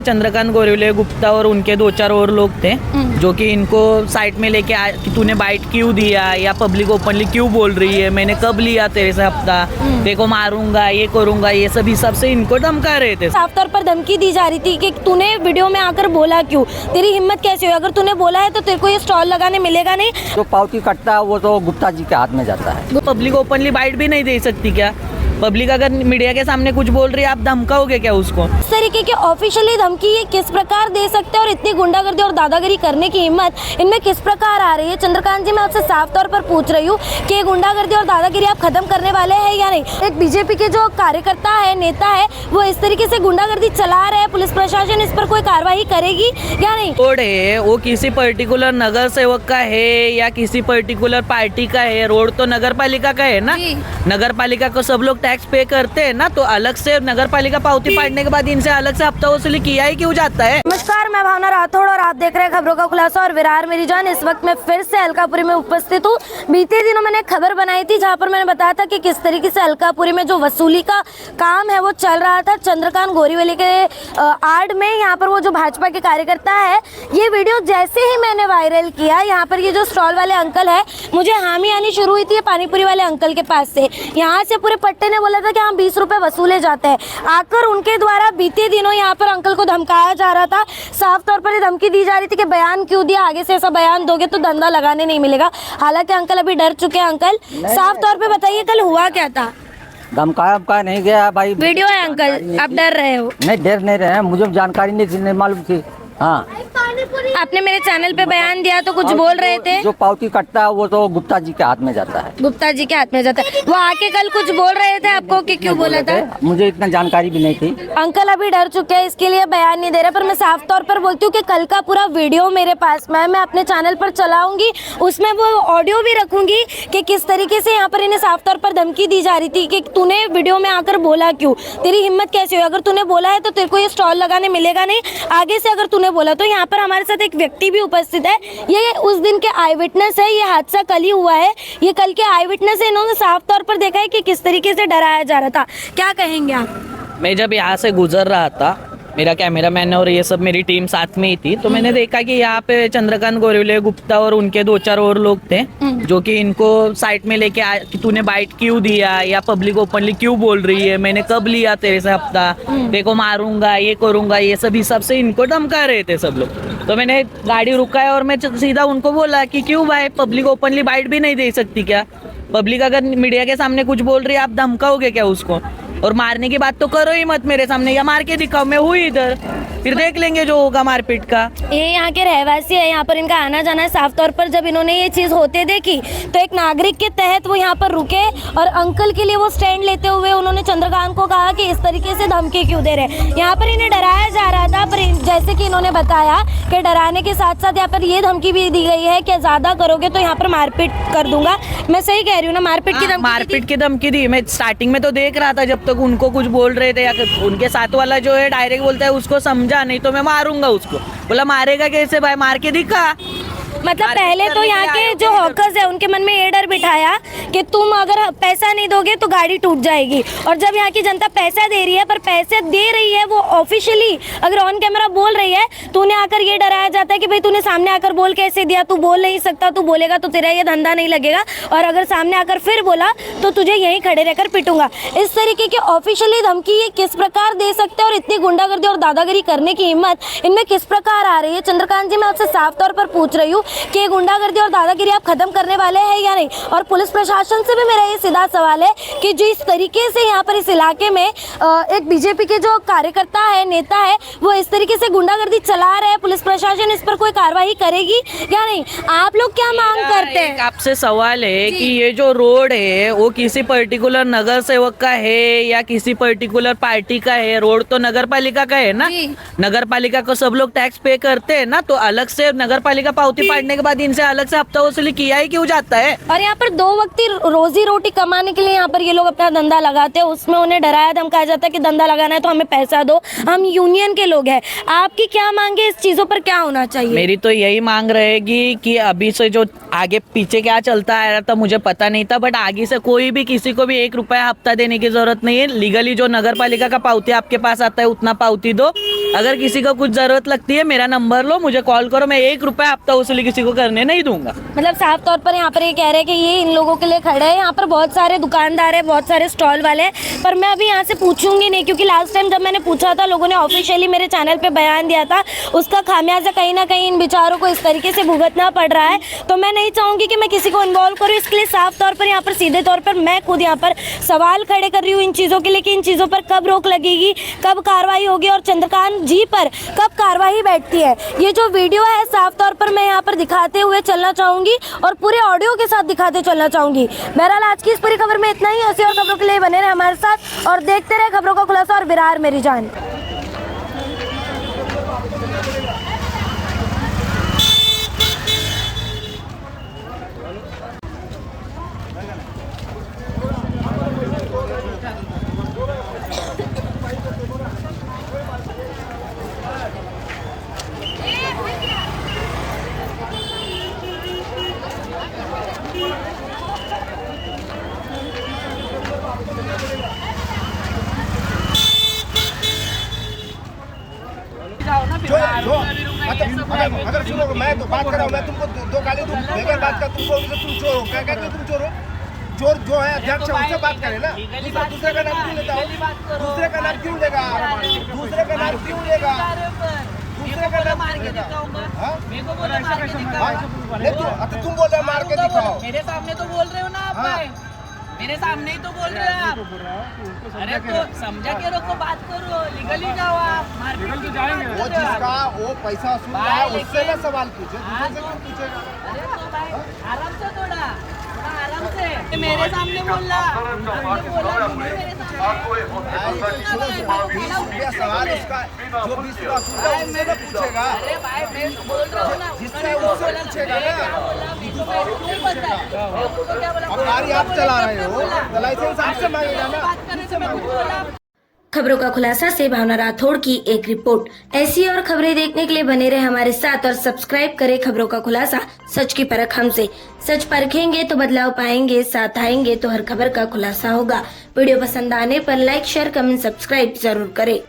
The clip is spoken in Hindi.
चंद्रकांत गोरिवले गुप्ता और उनके 2-4 और लोग थे जो कि इनको साइड में लेके आए कि तूने बाइट क्यों दिया या पब्लिक ओपनली क्यों बोल रही है, मैंने कब लिया तेरे से हफ्ता, देखो मारूंगा ये करूंगा, ये सब हिसाब से इनको धमका रहे थे। साफ तौर पर धमकी दी जा रही थी कि तूने वीडियो में आकर बोला क्यों, तेरी हिम्मत कैसे हुई, अगर तूने बोला है तो तेरे को ये स्टॉल लगाने मिलेगा नहीं। जो पावती कटता है वो तो गुप्ता जी के हाथ में जाता है। पब्लिक ओपनली बाइट भी नहीं दे सकती क्या? पब्लिक अगर मीडिया के सामने कुछ बोल रही है आप धमकाओगे क्या उसको? इस तरीके की ऑफिशियली धमकी ये किस प्रकार दे सकते हैं और इतनी गुंडागर्दी और दादागिरी करने की हिम्मत इनमें किस प्रकार आ रही है? चंद्रकांत जी, मैं आपसे साफ तौर पर पूछ रही हूँ कि ये गुंडागर्दी और दादागिरी आप खत्म करने वाले हैं या नहीं? एक बीजेपी के जो कार्यकर्ता है, नेता है, वो इस तरीके से गुंडागर्दी चला रहे हैं, पुलिस प्रशासन इस पर कोई कार्रवाई करेगी या नहीं? रोड है वो किसी पर्टिकुलर नगर सेवक का है या किसी पर्टिकुलर पार्टी का है? रोड तो नगर पालिका का है ना, नगर पालिका को सब लोग टैक्स पे करते हैं ना, तो अलग से नगर पालिका पावती पाड़ने के बाद इनसे अलग से हफ्ता वसूली किया ही क्यों जाता है? नमस्कार, मैं भावना राठौड़ और आप देख रहे हैं खबरों का खुलासा और विरार मेरी जान। इस वक्त मैं फिर से अलकापुरी में उपस्थित हूँ। बीते दिनों मैंने खबर बनाई थी जहाँ पर मैंने बताया था कि किस तरीके से अलकापुरी में जो वसूली का काम है वो चल रहा था चंद्रकांत गोरीवली के आड़ में। यहाँ पर वो जो भाजपा के कार्यकर्ता है, ये वीडियो जैसे ही मैंने वायरल किया, यहाँ पर ये जो स्टॉल वाले अंकल है, मुझे हामी आनी शुरू हुई थी पानीपुरी वाले अंकल के पास से। यहाँ से पूरे पट्टे ने बोला था कि हाँ 20 रुपए वसूले जाते हैं। आकर उनके द्वारा बीते दिनों यहाँ पर अंकल को धमकाया जा रहा था। साफ तौर पर ये धमकी दी जा रही थी कि बयान क्यों दिया, आगे से ऐसा बयान दोगे तो धंधा लगाने नहीं मिलेगा। हालांकि अंकल अभी डर चुके हैं। अंकल साफ तौर पे बताइए कल हुआ क्या था? धमकाया नहीं गया भाई, वीडियो है अंकल, आप डर रहे हो? नहीं डर नहीं रहे, मुझे जानकारी नहीं मालूम थी। हाँ, आपने मेरे चैनल पे बयान दिया तो कुछ बोल रहे थे। जो पावती कटता है वो तो गुप्ता जी के हाथ में जाता है। गुप्ता जी के हाथ में जाता है। वो आके कल कुछ बोल रहे थे आपको कि क्यों बोला था? मुझे इतना जानकारी भी नहीं थी। अंकल अभी डर चुके हैं, इसके लिए बयान नहीं दे रहे, पर मैं साफ तौर पर बोलती हूँ कि कल का पूरा वीडियो मेरे पास मैं अपने चैनल पर चलाऊंगी, उसमें वो ऑडियो भी रखूंगी कि किस तरीके से यहाँ पर इन्हें साफ तौर पर धमकी दी जा रही थी कि तूने वीडियो में आकर बोला क्यों, तेरी हिम्मत कैसे हुई, अगर तूने बोला है तो तेरे को ये स्टॉल लगाने मिलेगा नहीं, आगे से अगर तूने बोला तो। यहाँ पर हमारे साथ एक व्यक्ति भी उपस्थित है, ये उस दिन के आई विटनेस है, ये हादसा कल ही हुआ है, ये कल के आई विटनेस है। इन्होंने साफ तौर पर देखा है कि किस तरीके से डराया जा रहा था। क्या कहेंगे आप? मैं जब यहाँ से गुजर रहा था, मेरा कैमरामैन और ये सब मेरी टीम साथ में ही थी, तो मैंने देखा कि यहाँ पे चंद्रकांत गोरिवले गुप्ता और उनके 2-4 और लोग थे जो कि इनको साइड में लेके आए कि तूने बाइट क्यों दिया या पब्लिक ओपनली क्यों बोल रही है, मैंने कब लिया तेरे से हफ्ता, देखो मारूंगा ये करूंगा, ये सब हिसाब से इनको धमका रहे थे सब लोग। तो मैंने गाड़ी रुकाया और मैं सीधा उनको बोला कि क्यों भाई, पब्लिक ओपनली बाइट भी नहीं दे सकती क्या? पब्लिक अगर मीडिया के सामने कुछ बोल रही है आप धमकाओगे क्या उसको? और मारने की बात तो करो ही मत मेरे सामने, या मार के दिखाओ, मैं हुई इधर, फिर देख लेंगे जो होगा मारपीट का। ये यहाँ के रहवासी है, यहाँ पर इनका आना जाना है। साफ तौर पर जब इन्होंने ये चीज होते देखी तो एक नागरिक के तहत वो यहाँ पर रुके और अंकल के लिए वो स्टैंड लेते हुए उन्होंने चंद्रकांत को कहा कि इस तरीके से धमकी क्यों दे रहे। यहाँ पर इन्हें डराया जा रहा था, पर जैसे कि इन्होंने बताया कि डराने के साथ साथ यहाँ पर ये धमकी भी दी गई है कि ज्यादा करोगे तो यहाँ पर मारपीट कर दूंगा। मैं सही कह रही हूँ ना? मारपीट की धमकी दी। मैं स्टार्टिंग में तो देख रहा था जब तक उनको कुछ बोल रहे थे, या उनके साथ वाला जो है डायरेक्ट बोलता है उसको समझा नहीं तो मैं मारूंगा उसको। बोला मारेगा कैसे भाई, मार के दिखा। मतलब पहले तो यहाँ के जो हॉकर्स है उनके मन में ये डर बिठाया कि तुम अगर पैसा नहीं दोगे तो गाड़ी टूट जाएगी, और जब यहाँ की जनता पैसा दे रही है, पर पैसे दे रही है वो ऑफिशियली अगर ऑन कैमरा बोल रही है, तो उन्हें आकर ये डराया जाता है कि भाई तूने सामने आकर बोल कैसे दिया, तू बोल नहीं सकता, तू बोलेगा तो तेरा ये धंधा नहीं लगेगा, और अगर सामने आकर फिर बोला तो तुझे यहीं खड़े रहकर पिटूंगा। इस तरीके की ऑफिशियली धमकी ये किस प्रकार दे सकते हैं और इतनी गुंडागर्दी और दादागिरी करने की हिम्मत इनमें किस प्रकार आ रही है? चंद्रकांत जी, मैं आपसे साफ तौर पर पूछ रही हूँ कि गुंडागर्दी और दादागिरी आप खत्म करने वाले हैं या नहीं? और पुलिस प्रशासन से भी मेरा ये सीधा सवाल है कि जो इस तरीके से यहाँ पर इस इलाके में एक बीजेपी के जो कार्यकर्ता है, नेता है, वो इस तरीके से गुंडागर्दी चला रहे हैं, पुलिस प्रशासन इस पर कोई कार्रवाई करेगी या नहीं? आप लोग क्या मांग करते हैं? आपसे सवाल है कि ये जो रोड है वो किसी पर्टिकुलर नगर सेवक का है या किसी पर्टिकुलर पार्टी का है? रोड तो नगर पालिका का है ना, नगर पालिका को सब लोग टैक्स पे करते हैं ना, तो अलग से नगर पालिका पावती काटने के बाद इनसे अलग से हफ्ता वसूली किया ही क्यों जाता है? और यहाँ पर 2 वक्त की रोजी रोटी कमाने के लिए यहाँ पर ये लोग अपना धंधा लगाते हैं, उसमें उन्हें डराया धमकाया जाता है कि धंधा लगाना है तो हमें पैसा दो, हम यूनियन के लोग हैं। आपकी क्या मांगे, इस चीजों पर क्या होना चाहिए? मेरी तो यही मांग रहेगी कि अभी से जो आगे पीछे क्या चलता आ रहा था मुझे पता नहीं था, बट आगे से कोई भी किसी को भी 1 रुपया हफ्ता देने की जरूरत नहीं है। लीगली जो नगर पालिका का पावती आपके पास आता है उतना पावती दो। अगर किसी को कुछ जरूरत लगती है मेरा नंबर लो, मुझे कॉल करो, मैं 1 रुपया हफ्ता वसूली किसी को करने नहीं दूंगा। मतलब साफ तौर पर यहाँ पर ये कह रहे हैं कि ये इन लोगों के लिए खड़े हैं। यहाँ पर बहुत सारे दुकानदार हैं, बहुत सारे स्टॉल वाले हैं, पर मैं अभी यहाँ से पूछूंगी नहीं, क्योंकि लास्ट टाइम जब मैंने पूछा था लोगों ने ऑफिशियली मेरे चैनल पे बयान दिया था, उसका खामियाजा कहीं ना कहीं इन बेचारों को इस तरीके से भुगतना पड़ रहा है। तो मैं नहीं चाहूंगी कि मैं किसी को इन्वॉल्व करूँ, इसके लिए साफ तौर पर यहाँ पर सीधे तौर पर मैं खुद यहाँ पर सवाल खड़े कर रही हूँ इन चीज़ों के लिए कि इन चीज़ों पर कब रोक लगेगी, कब कार्रवाई होगी और चंद्रकांत जी पर कब कार्रवाई बैठती है। ये जो वीडियो है साफ तौर पर मैं यहाँ पर दिखाते हुए चलना चाहूंगी और पूरे ऑडियो के साथ दिखाते चलना चाहूंगी। बहरहाल आज की इस पूरी खबर में इतना ही। ऐसी और खबरों के लिए बने रहे हमारे साथ और देखते रहे खबरों का खुलासा और विरार मेरी जान। अगर सुनो मैं तो बात कर रहा हूँ, मैं तुमको दो गाली दूं, बेकार बात कर, तुमको तुम चोर हो, क्या कहते हो तुम चोर हो? चोर जो है अध्यक्ष है उससे बात करें ना, दूसरे का नाम क्यों लेता हो? दूसरे का नाम क्यों लेगा? दूसरे का नाम क्यों लेगा? दूसरे का नाम क्यों लेगा? तुम बोल रहे मार के दिखाओ, मेरे सामने तो बोल रहे हो ना आप भाई, मेरे सामने ही तो बोल रहे हो आप। अरे तो समझा के रोको, बात करो, लीगली जाओ आप, मार्केट की जाएंगे। वो जिसका वो पैसा वसूल रहा है उससे ना सवाल पूछे, दूसरे से क्यों पूछेगा? अरे तो भाई आराम से, थोड़ा आराम से, मेरे सामने बोलना, सवाल उसका जो 20 रुपया वसूल है उससे ना पूछेगा। अरे भाई मैं बोल रहा हूँ ना, जिससे उससे पूछेगा ना। अब गाड़ी आप चला रहे हो तो लाइसेंस आपसे मांगेगा ना। खबरों का खुलासा से भावना राठौड़ की एक रिपोर्ट। ऐसी और खबरें देखने के लिए बने रहे हमारे साथ और सब्सक्राइब करें खबरों का खुलासा, सच की परख हमसे। सच परखेंगे तो बदलाव पाएंगे, साथ आएंगे तो हर खबर का खुलासा होगा। वीडियो पसंद आने पर लाइक, शेयर, कमेंट, सब्सक्राइब जरूर करें।